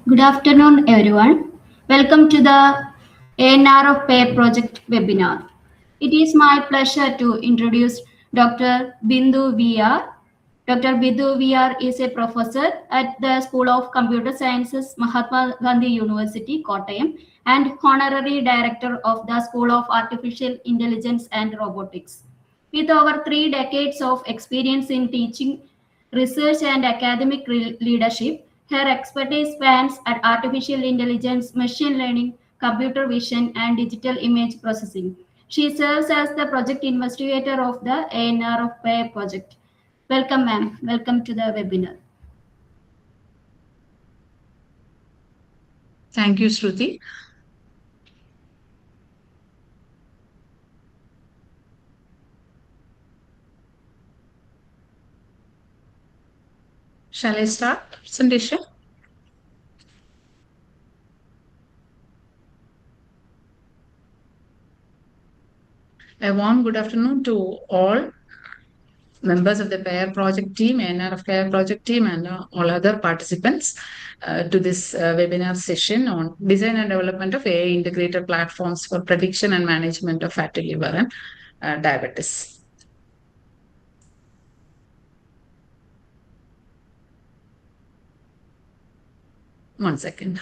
Good afternoon, everyone. Welcome to the ANRF Pay Project webinar. It is my pleasure to introduce Dr. Bindu V R. Dr. Bindu V R is a professor at the School of Computer Sciences, Mahatma Gandhi University, Kottayam, and honorary director of the School of Artificial Intelligence and Robotics. With over 3 decades of experience in teaching, research, and academic leadership, her expertise spans at artificial intelligence, machine learning, computer vision, and digital image processing. She serves as the project investigator of the ANRF project. Welcome, ma'am. Welcome to the webinar. Thank you, Shruti. Shall I start, Sandisha? A warm good afternoon to all members of the PAIR project team, ANRF PAIR project team, and all other participants to this webinar session on design and development of AI integrated platforms for prediction and management of fatty liver and diabetes. One second.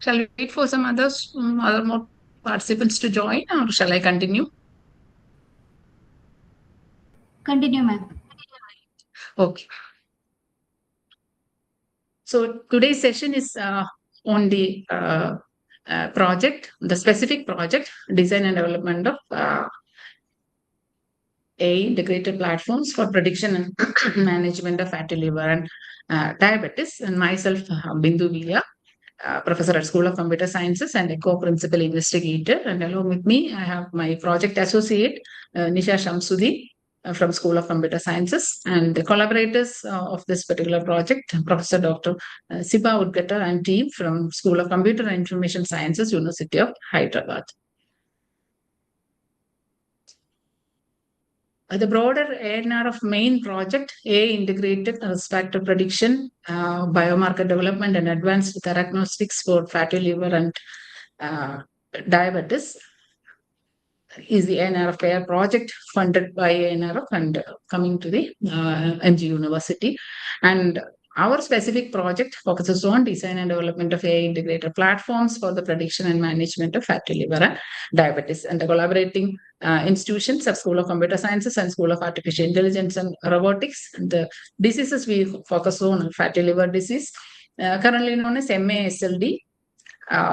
Shall we wait for some other more participants to join, or shall I continue? Continue, ma'am. Okay. So today's session is on the project, the specific project, design and development of AI integrated platforms for prediction and management of fatty liver and diabetes. And myself, Bindu V R, professor at School of Computer Sciences and a co-principal investigator. And along with me, I have my project associate, Nisha Shamsudi, from School of Computer Sciences, and the collaborators of this particular project, Professor Dr. Siba Udgata and team from School of Computer and Information Sciences, University of Hyderabad. The broader ANRF main project, AI integrated risk factor prediction, biomarker development, and advanced diagnostics for fatty liver and diabetes, is the ANRF PAIR project funded by ANRF and coming to the MG University. And our specific project focuses on design and development of AI integrated platforms for the prediction and management of fatty liver and diabetes. And the collaborating institutions of School of Computer Sciences and School of Artificial Intelligence and Robotics. The diseases we focus on fatty liver disease, currently known as MASLD,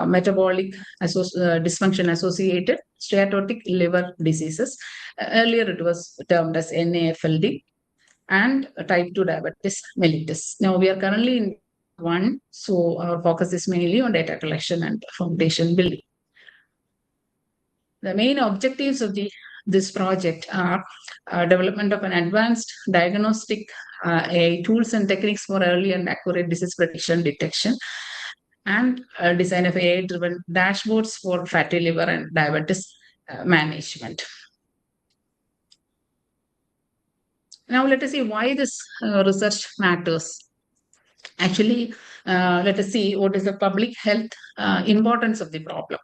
metabolic dysfunction associated steatotic liver diseases. Earlier it was termed as NAFLD, and type 2 diabetes mellitus. Now we are currently in one, so our focus is mainly on data collection and foundation building. The main objectives of this project are development of an advanced diagnostic AI tools and techniques for early and accurate disease prediction detection, and design of AI-driven dashboards for fatty liver and diabetes management. Now let us see why this research matters. Actually, let us see what is the public health importance of the problem.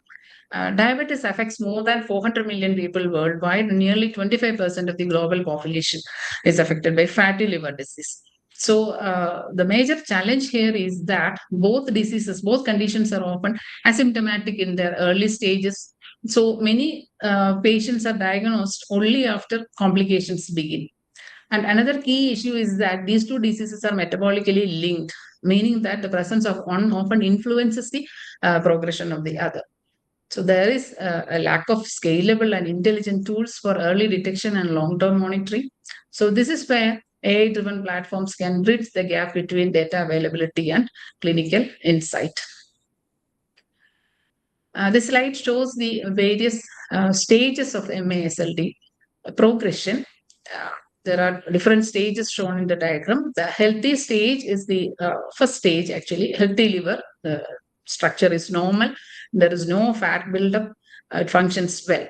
Diabetes affects more than 400 million people worldwide. Nearly 25% of the global population is affected by fatty liver disease. So the major challenge here is that both conditions are often asymptomatic in their early stages. So many patients are diagnosed only after complications begin. And another key issue is that these two diseases are metabolically linked, meaning that the presence of one often influences the progression of the other. So there is a lack of scalable and intelligent tools for early detection and long-term monitoring. So this is where AI-driven platforms can bridge the gap between data availability and clinical insight. This slide shows the various stages of MASLD progression. There are different stages shown in the diagram. The healthy stage is the first stage, actually. Healthy liver, the structure is normal. There is no fat buildup. It functions well.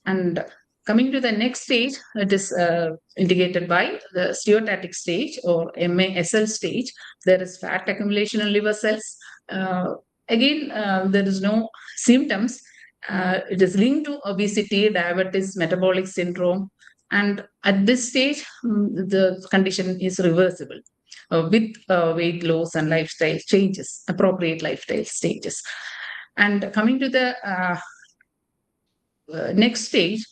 And coming to the next stage, it is indicated by the steatotic stage or MASL stage. There is fat accumulation in liver cells. Again, there is no symptoms. It is linked to obesity, diabetes, metabolic syndrome. And at this stage, the condition is reversible with weight loss and lifestyle changes, appropriate lifestyle stages. And coming to the next stage,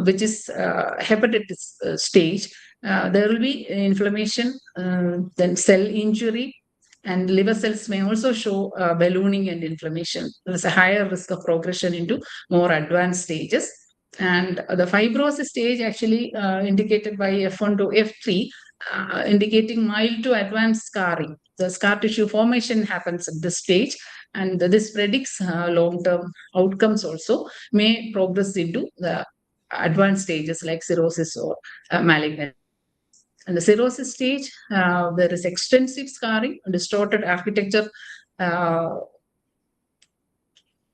which is hepatitis stage, there will be inflammation, then cell injury, and liver cells may also show ballooning and inflammation. There's a higher risk of progression into more advanced stages. And the fibrosis stage actually indicated by F1 to F3, indicating mild to advanced scarring. The scar tissue formation happens at this stage, and this predicts long-term outcomes also, may progress into the advanced stages like cirrhosis or malignant. In the cirrhosis stage, there is extensive scarring, distorted architecture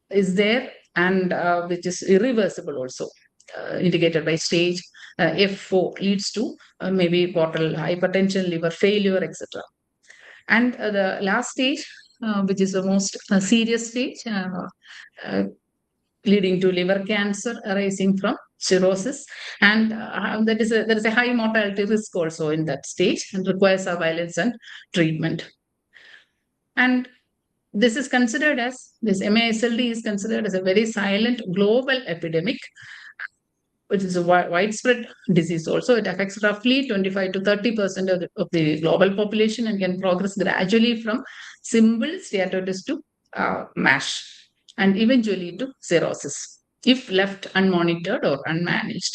is there, and which is irreversible also, indicated by stage F4, leads to maybe portal hypertension, liver failure, etc. And the last stage, which is the most serious stage, leading to liver cancer arising from cirrhosis, and there is a high mortality risk also in that stage, and requires surveillance and treatment. And this MASLD is considered as a very silent global epidemic, which is a widespread disease also. It affects roughly 25 to 30% of the global population and can progress gradually from simple steatosis to MASH, and eventually to cirrhosis if left unmonitored or unmanaged.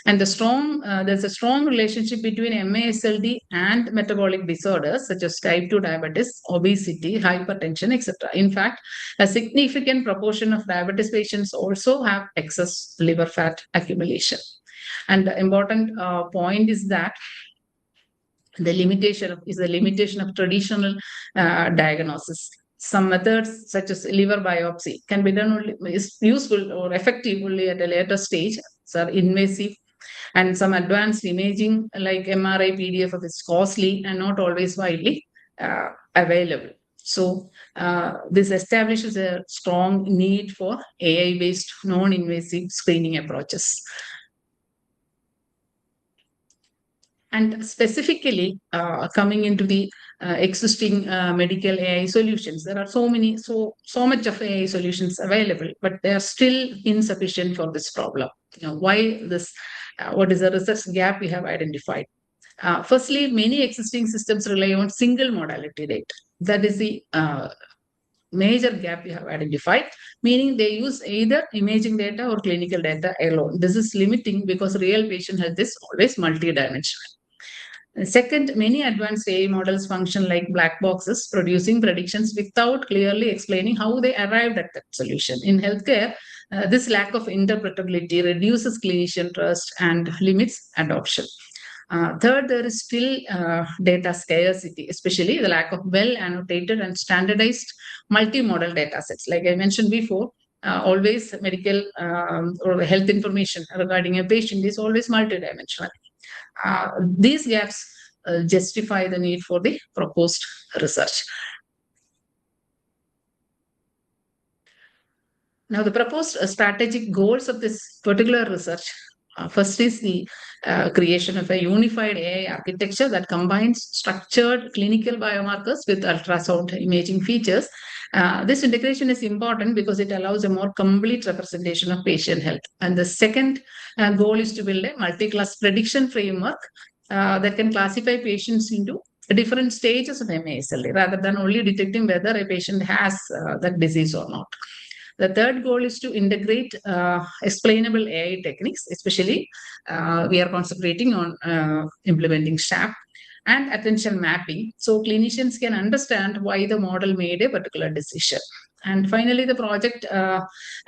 And there's a strong relationship between MASLD and metabolic disorders such as type 2 diabetes, obesity, hypertension, etc. In fact, a significant proportion of diabetes patients also have excess liver fat accumulation. And the important point is that the limitation of traditional diagnosis. Some methods, such as liver biopsy, can be done only, is useful or effective only at a later stage. Are invasive, and some advanced imaging like MRI, PDFF is costly and not always widely available. So this establishes a strong need for AI-based non-invasive screening approaches. And specifically, coming into the existing medical AI solutions, there are so much of AI solutions available, but they are still insufficient for this problem. Why this? What is the research gap we have identified? Firstly, many existing systems rely on single modality data. That is the major gap we have identified, meaning they use either imaging data or clinical data alone. This is limiting because real patient health is always multidimensional. Second, many advanced AI models function like black boxes, producing predictions without clearly explaining how they arrived at that solution. In healthcare, this lack of interpretability reduces clinician trust and limits adoption. Third, there is still data scarcity, especially the lack of well-annotated and standardized multimodal data sets. Like I mentioned before, always medical or health information regarding a patient is always multidimensional. These gaps justify the need for the proposed research. Now, the proposed strategic goals of this particular research, first is the creation of a unified AI architecture that combines structured clinical biomarkers with ultrasound imaging features. This integration is important because it allows a more complete representation of patient health. And the second goal is to build a multi-class prediction framework that can classify patients into different stages of MASLD rather than only detecting whether a patient has that disease or not. The third goal is to integrate explainable AI techniques, especially we are concentrating on implementing SHAP and attention mapping, so clinicians can understand why the model made a particular decision. And finally, the project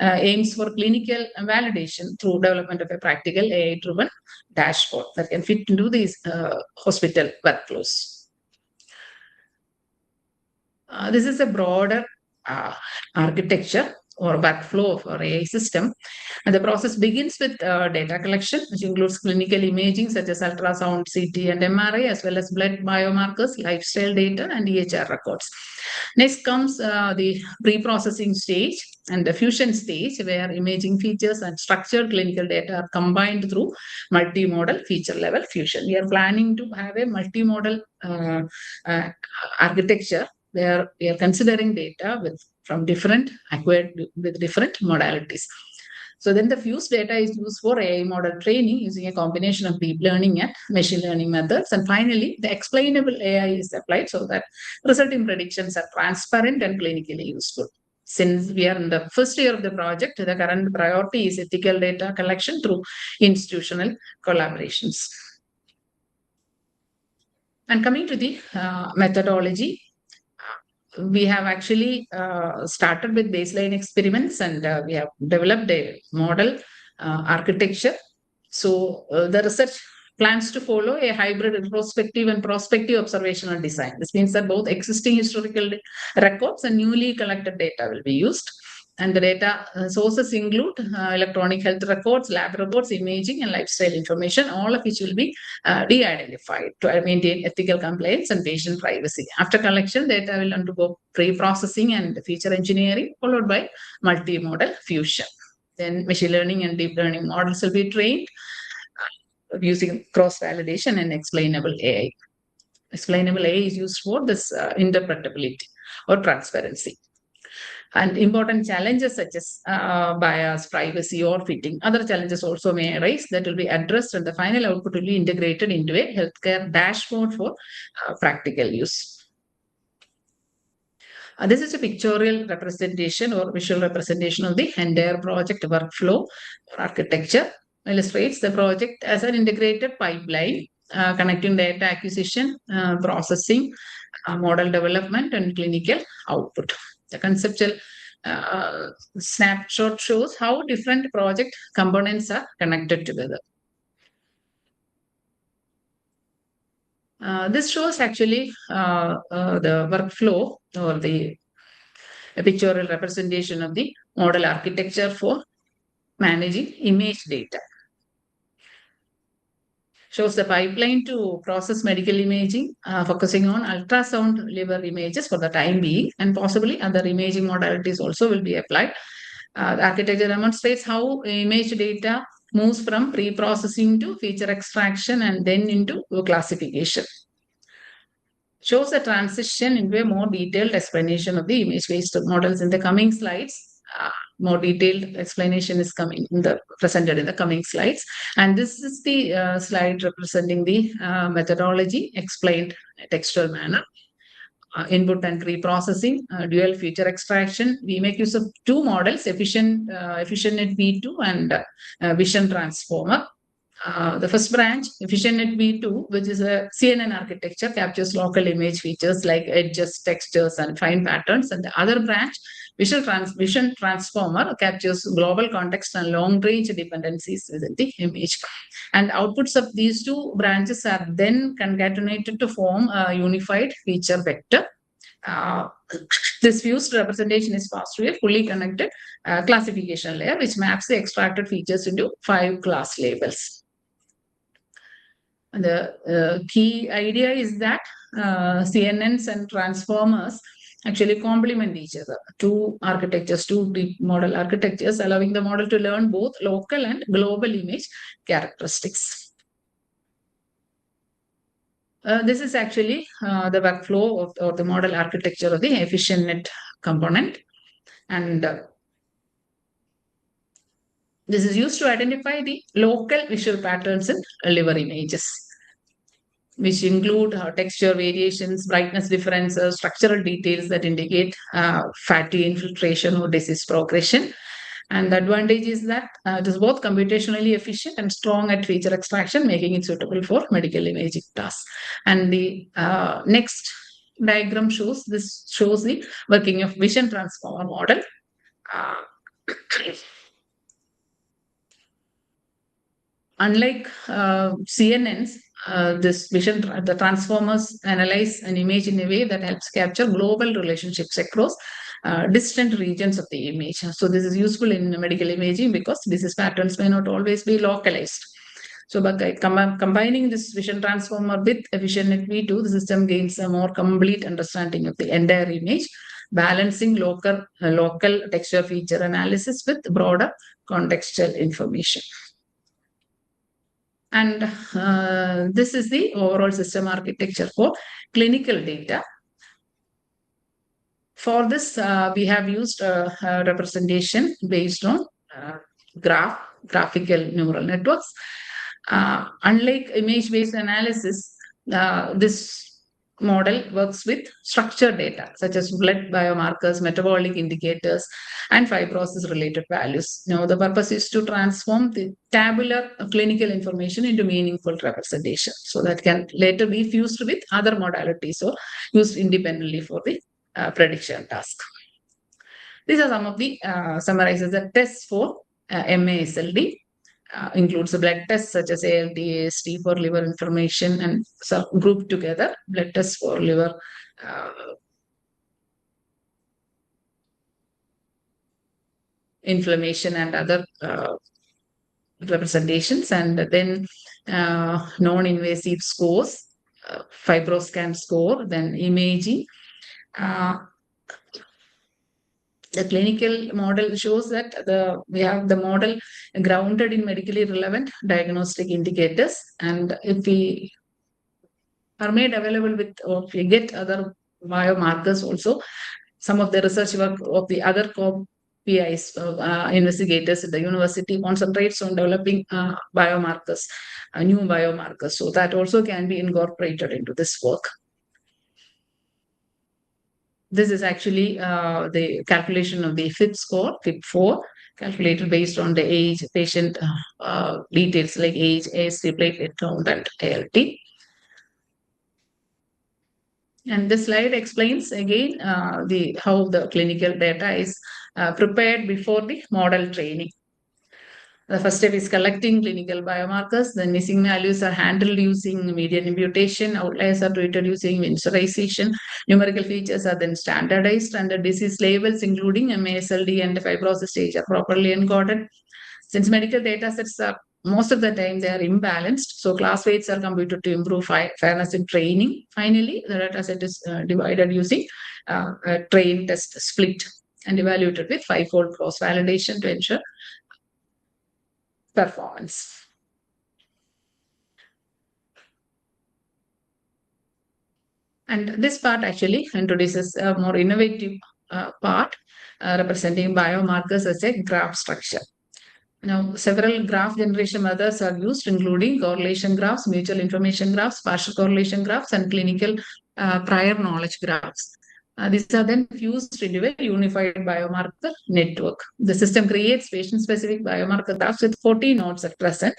aims for clinical validation through development of a practical AI-driven dashboard that can fit into these hospital workflows. This is a broader architecture or workflow for AI system. And the process begins with data collection, which includes clinical imaging such as ultrasound, CT, and MRI, as well as blood biomarkers, lifestyle data, and EHR records. Next comes the pre-processing stage and the fusion stage, where imaging features and structured clinical data are combined through multimodal feature-level fusion. We are planning to have a multimodal architecture where we are considering data from different acquired with different modalities. So then the fused data is used for AI model training using a combination of deep learning and machine learning methods. And finally, the explainable AI is applied so that resulting predictions are transparent and clinically useful. Since we are in the first year of the project, the current priority is ethical data collection through institutional collaborations. And coming to the methodology, we have actually started with baseline experiments, and we have developed a model architecture. So the research plans to follow a hybrid retrospective and prospective observational design. This means that both existing historical records and newly collected data will be used. And the data sources include electronic health records, lab records, imaging, and lifestyle information, all of which will be de-identified to maintain ethical compliance and patient privacy. After collection, data will undergo pre-processing and feature engineering, followed by multimodal fusion. Then machine learning and deep learning models will be trained using cross-validation and explainable AI. Explainable AI is used for this interpretability or transparency. And important challenges such as bias, privacy, or fitting. Other challenges also may arise that will be addressed, and the final output will be integrated into a healthcare dashboard for practical use. This is a pictorial representation or visual representation of the entire project workflow or architecture. Illustrates the project as an integrated pipeline connecting data acquisition, processing, model development, and clinical output. The conceptual snapshot shows how different project components are connected together. This shows actually the workflow or the pictorial representation of the model architecture for managing image data. Shows the pipeline to process medical imaging, focusing on ultrasound liver images for the time being, and possibly other imaging modalities also will be applied. The architecture demonstrates how image data moves from pre-processing to feature extraction and then into classification. Shows the transition into a more detailed explanation of the image-based models in the coming slides. More detailed explanation is presented in the coming slides. And this is the slide representing the methodology explained in a textual manner. Input and pre-processing, dual feature extraction. We make use of two models, EfficientNet V2 and Vision Transformer. The first branch, EfficientNet V2, which is a CNN architecture, captures local image features like edges, textures, and fine patterns. And the other branch, Vision Transformer, captures global context and long-range dependencies within the image. And outputs of these two branches are then concatenated to form a unified feature vector. This fused representation is passed through a fully connected classification layer, which maps the extracted features into 5 class labels. And the key idea is that CNNs and transformers actually complement each other. Two architectures, two deep model architectures, allowing the model to learn both local and global image characteristics. This is actually the workflow or the model architecture of the EfficientNet component. And this is used to identify the local visual patterns in liver images, which include texture variations, brightness differences, structural details that indicate fatty infiltration or disease progression. And the advantage is that it is both computationally efficient and strong at feature extraction, making it suitable for medical imaging tasks. And the next diagram shows the working of vision transformer model. Unlike CNNs, the transformers analyze an image in a way that helps capture global relationships across distant regions of the image. So this is useful in medical imaging because disease patterns may not always be localized. So by combining this vision transformer with a VisionNet V2, the system gains a more complete understanding of the entire image, balancing local texture feature analysis with broader contextual information. And this is the overall system architecture for clinical data. For this, we have used a representation based on graphical neural networks. Unlike image-based analysis, this model works with structured data such as blood biomarkers, metabolic indicators, and fibrosis related values. Now, the purpose is to transform the tabular clinical information into meaningful representation so that can later be fused with other modalities or used independently for the prediction task. These are some of the summarizes the tests for MASLD. Includes the blood tests such as ALT, AST for liver inflammation, and grouped together blood tests for liver inflammation and other representations, and then non-invasive scores, fibroscan score, then imaging. The clinical model shows that we have the model grounded in medically relevant diagnostic indicators, and if we are made available with, or if we get other biomarkers also, some of the research work of the other PIs, investigators at the university concentrates on developing biomarkers, new biomarkers. So that also can be incorporated into this work. This is actually the calculation of the FIP score, FIP4, calculated based on the age, patient details like age, AST, platelet count, and ALT. And this slide explains again how the clinical data is prepared before the model training. The first step is collecting clinical biomarkers. The missing values are handled using median imputation. Outliers are treated using winsorization. Numerical features are then standardized, and the disease labels, including MASLD and fibrosis stage, are properly encoded. Since medical data sets are most of the time they are imbalanced, so class weights are computed to improve fairness in training. Finally, the data set is divided using a train test split and evaluated with 5-fold cross validation to ensure performance. And this part actually introduces a more innovative part representing biomarkers as a graph structure. Now, several graph generation methods are used, including correlation graphs, mutual information graphs, partial correlation graphs, and clinical prior knowledge graphs. These are then fused into a unified biomarker network. The system creates patient-specific biomarker graphs with 14 nodes at present.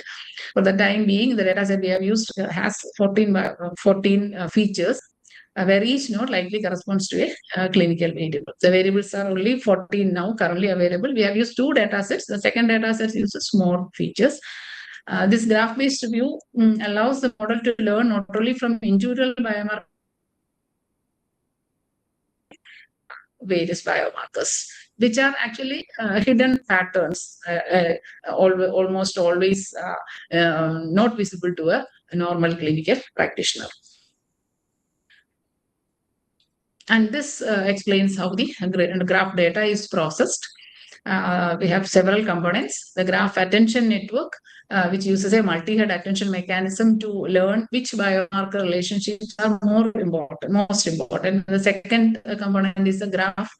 For the time being, the dataset we have used has 14 features, where each node likely corresponds to a clinical variable. The variables are only 14 now currently available. We have used 2 datasets. The second dataset uses more features. This graph-based view allows the model to learn not only from individual biomarkers, various biomarkers, which are actually hidden patterns, almost always not visible to a normal clinical practitioner. And this explains how the graph data is processed. We have several components. The graph attention network, which uses a multi-head attention mechanism to learn which biomarker relationships are most important. The second component is the graph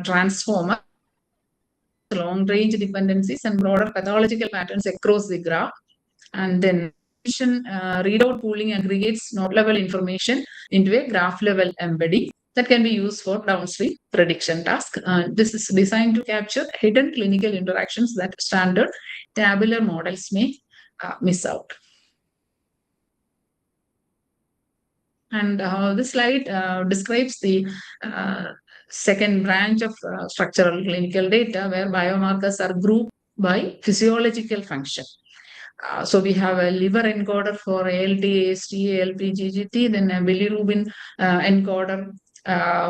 transformer, long-range dependencies and broader pathological patterns across the graph. And then readout pooling aggregates node-level information into a graph-level embedding that can be used for downstream prediction tasks. This is designed to capture hidden clinical interactions that standard tabular models may miss out. And this slide describes the second branch of structural clinical data, where biomarkers are grouped by physiological function. So we have a liver encoder for ALT, AST, ALP, GGT, then a bilirubin encoder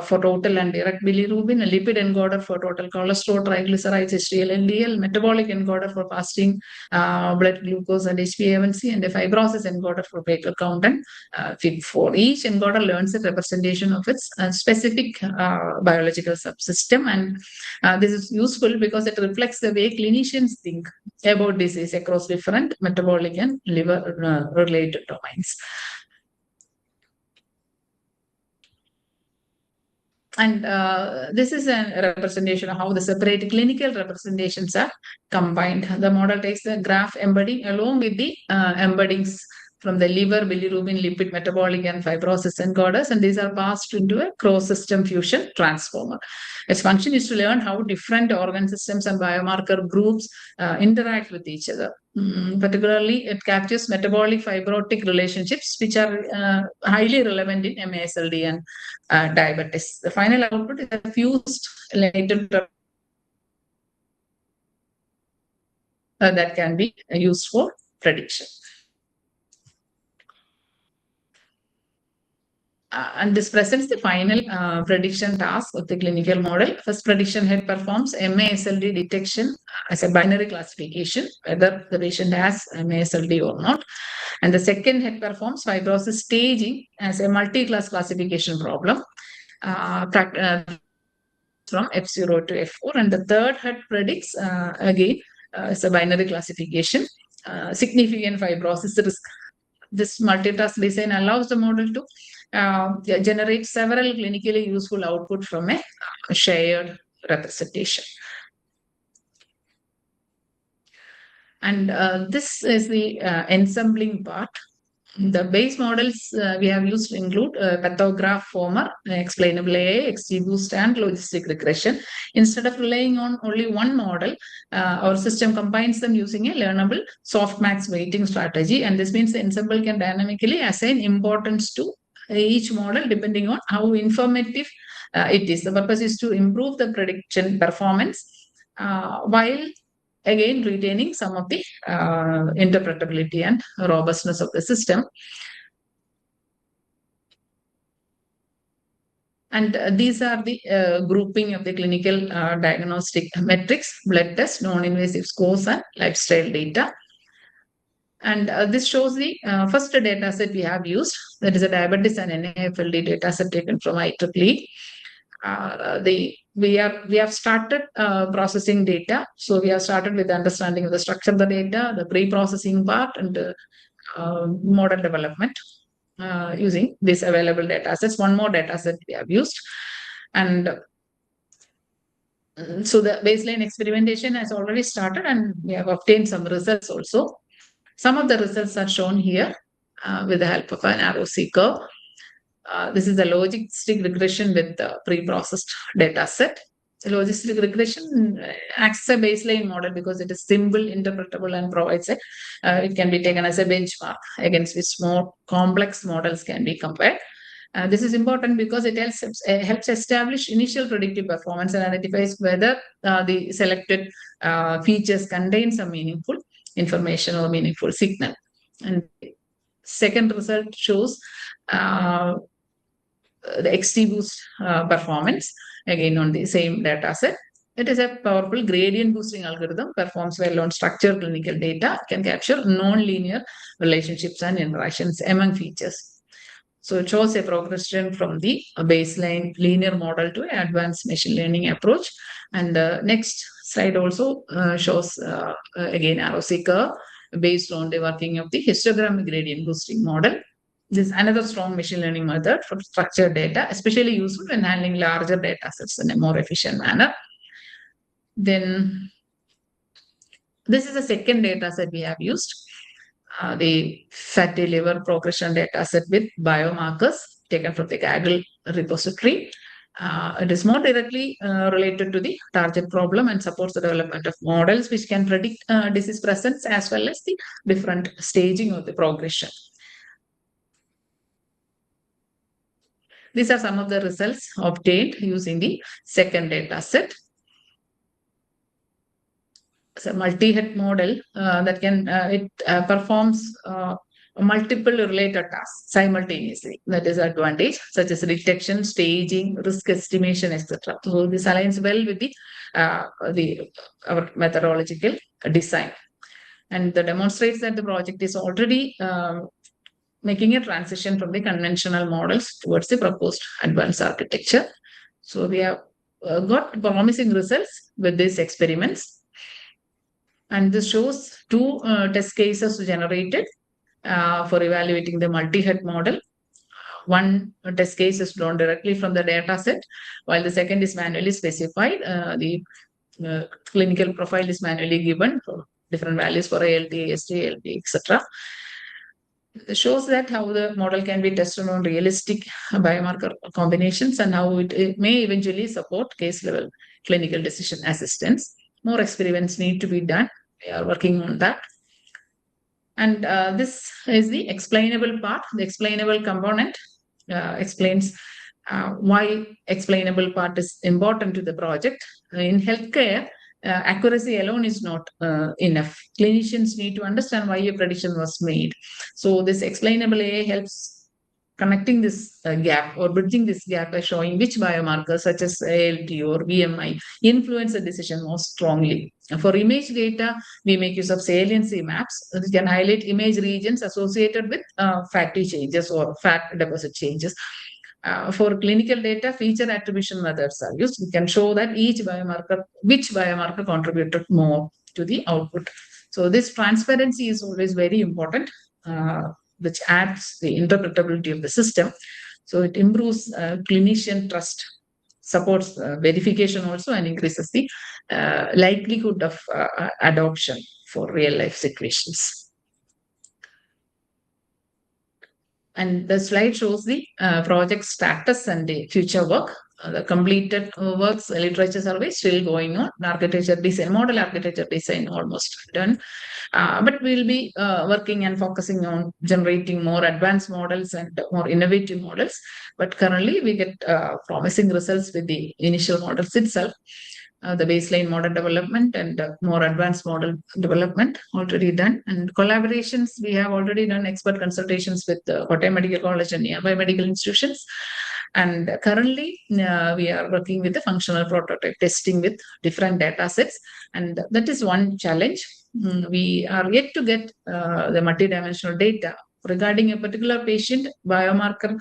for total and direct bilirubin, a lipid encoder for total cholesterol, triglycerides, HDL, LDL, metabolic encoder for fasting blood glucose and HbA1c, and a fibrosis encoder for platelet count and FIB4. Each encoder learns a representation of its specific biological subsystem, and this is useful because it reflects the way clinicians think about disease across different metabolic and liver related domains. And this is a representation of how the separate clinical representations are combined. The model takes the graph embedding along with the embeddings from the liver, bilirubin, lipid, metabolic, and fibrosis encoders, and these are passed into a cross-system fusion transformer. Its function is to learn how different organ systems and biomarker groups interact with each other. Particularly, it captures metabolic fibrotic relationships, which are highly relevant in MASLD and diabetes. The final output is a fused latent that can be used for prediction. And this presents the final prediction task of the clinical model. First prediction head performs MASLD detection as a binary classification, whether the patient has MASLD or not. And the second head performs fibrosis staging as a multi-class classification problem from F0 to F4. And the third head predicts, again, as a binary classification, significant fibrosis risk. This multitask design allows the model to generate several clinically useful output from a shared representation. And this is the ensembling part. The base models we have used include pathograph former, explainable AI, XGBoost, and logistic regression. Instead of relying on only one model, our system combines them using a learnable softmax weighting strategy. And this means the ensemble can dynamically assign importance to each model depending on how informative it is. The purpose is to improve the prediction performance while again retaining some of the interpretability and robustness of the system. And these are the grouping of the clinical diagnostic metrics, blood tests, non-invasive scores, and lifestyle data. And this shows the first data set we have used, that is a diabetes and NAFLD data set taken from IEEE. We have started processing data. So we have started with the understanding of the structure of the data, the pre-processing part, and model development using these available data sets. One more data set we have used. And so the baseline experimentation has already started, and we have obtained some results also. Some of the results are shown here with the help of an ROC curve. This is a logistic regression with the pre-processed data set. The logistic regression acts as a baseline model because it is simple, interpretable, and provides it can be taken as a benchmark against which more complex models can be compared. This is important because it helps establish initial predictive performance and identifies whether the selected features contain some meaningful information or meaningful signal. And second result shows the XGBoost performance, again on the same data set. It is a powerful gradient boosting algorithm, performs well on structured clinical data, can capture non-linear relationships and interactions among features. So it shows a progression from the baseline linear model to an advanced machine learning approach. And the next slide also shows, again, ROC curve based on the working of the histogram gradient boosting model. This is another strong machine learning method for structured data, especially useful when handling larger data sets in a more efficient manner. Then this is the second data set we have used, the fatty liver progression data set with biomarkers taken from the Kaggle repository. It is more directly related to the target problem and supports the development of models which can predict disease presence as well as the different staging of the progression. These are some of the results obtained using the second data set. It's a multi-head model that can it performs multiple related tasks simultaneously. That is advantage, such as detection, staging, risk estimation, etc. So this aligns well with our methodological design, and that demonstrates that the project is already making a transition from the conventional models towards the proposed advanced architecture. So we have got promising results with these experiments. And this shows two test cases generated for evaluating the multi-head model. One test case is drawn directly from the data set, while the second is manually specified. The clinical profile is manually given for different values for ALT, AST, ALT, etc. It shows that how the model can be tested on realistic biomarker combinations and how it may eventually support case level clinical decision assistance. More experiments need to be done. We are working on that. And this is the explainable part. The explainable component explains why explainable part is important to the project. In healthcare, accuracy alone is not enough. Clinicians need to understand why a prediction was made. So this explainable AI helps connecting this gap or bridging this gap by showing which biomarkers such as ALT or BMI influence the decision most strongly. For image data, we make use of saliency maps. We can highlight image regions associated with fatty changes or fat deposit changes. For clinical data, feature attribution methods are used. We can show that which biomarker contributed more to the output. So this transparency is always very important, which adds the interpretability of the system. So it improves clinician trust, supports verification also, and increases the likelihood of adoption for real life situations. And the slide shows the project status and the future work. The completed works, literature survey still going on. Architecture design, model architecture design almost done. But we'll be working and focusing on generating more advanced models and more innovative models. But currently, we get promising results with the initial models itself. The baseline model development and more advanced model development already done. And collaborations, we have already done expert consultations with Kottayam Medical College and nearby medical institutions. And currently, we are working with the functional prototype testing with different data sets. And that is one challenge. We are yet to get the multidimensional data regarding a particular patient biomarker,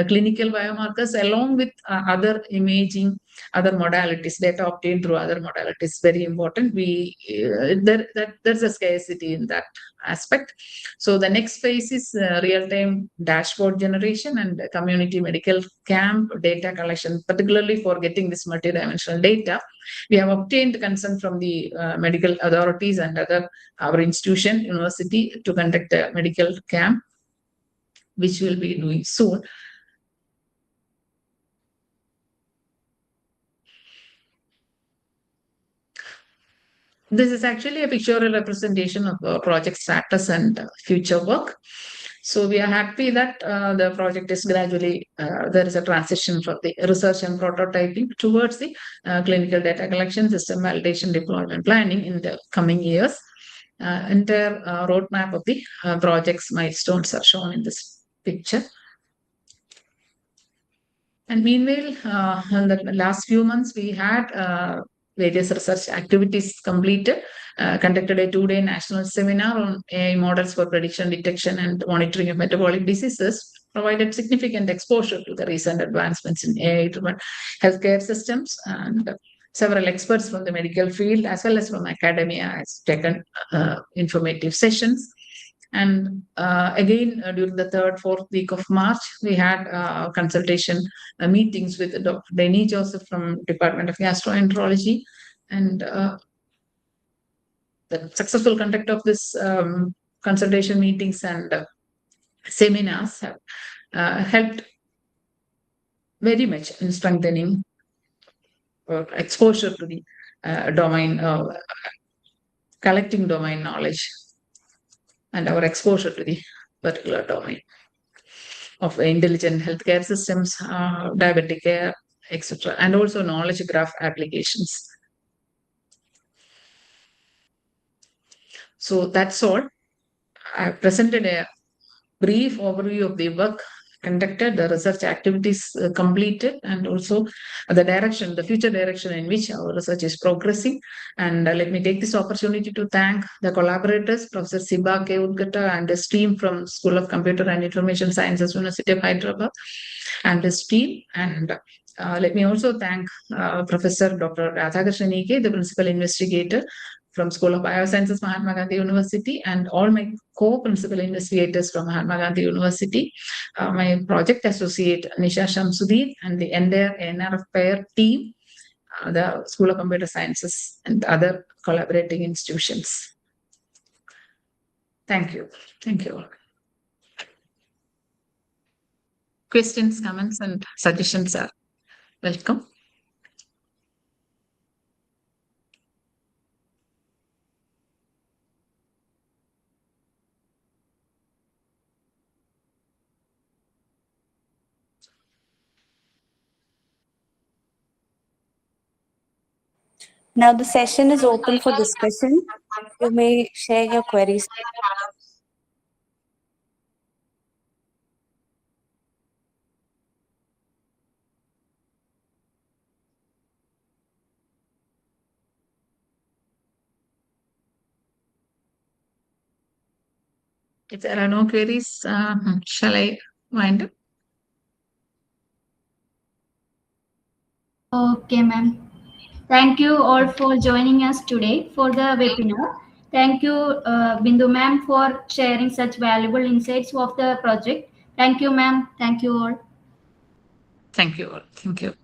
clinical biomarkers, along with other imaging, other modalities, data obtained through other modalities, very important. There's a scarcity in that aspect. So the next phase is real-time dashboard generation and community medical camp data collection, particularly for getting this multidimensional data. We have obtained consent from the medical authorities and our institution, university, to conduct a medical camp, which we'll be doing soon. This is actually a pictorial representation of project status and future work. So we are happy that the project is gradually, there is a transition from the research and prototyping towards the clinical data collection, system validation, deployment planning in the coming years. Entire roadmap of the project's milestones are shown in this picture. And meanwhile, in the last few months, we had various research activities completed, conducted a 2-day national seminar on AI models for prediction, detection, and monitoring of metabolic diseases, provided significant exposure to the recent advancements in AI-driven healthcare systems. And several experts from the medical field as well as from academia has taken informative sessions. And again, during the 3rd, 4th week of March, we had consultation meetings with Dr. Denny Joseph from Department of Gastroenterology. And the successful conduct of this consultation meetings and seminars have helped very much in strengthening exposure to the domain, collecting domain knowledge, and our exposure to the particular domain. of intelligent healthcare systems, diabetic care, etc., and also knowledge graph applications. So that's all. I presented a brief overview of the work conducted, the research activities completed, and also the future direction in which our research is progressing. And let me take this opportunity to thank the collaborators, Professor Siba K. Udgata and his team from School of Computer and Information Sciences, University of Hyderabad, and his team. And let me also thank Professor Dr. Radhakrishnan E.K., the Principal Investigator from School of Biosciences, Mahatma Gandhi University, and all my co-principal investigators from Mahatma Gandhi University, my project associate Nisha Shamsuddin, and the entire ANRF pair team, the School of Computer Sciences, and other collaborating institutions. Thank you. Thank you. Questions, comments, and suggestions are welcome. Now the session is open for discussion. You may share your queries. If there are no queries, shall I wind up? Okay, ma'am. Thank you all for joining us today for the webinar. Thank you, Bindu ma'am, for sharing such valuable insights of the project. Thank you, ma'am. Thank you all. Thank you all. Thank you.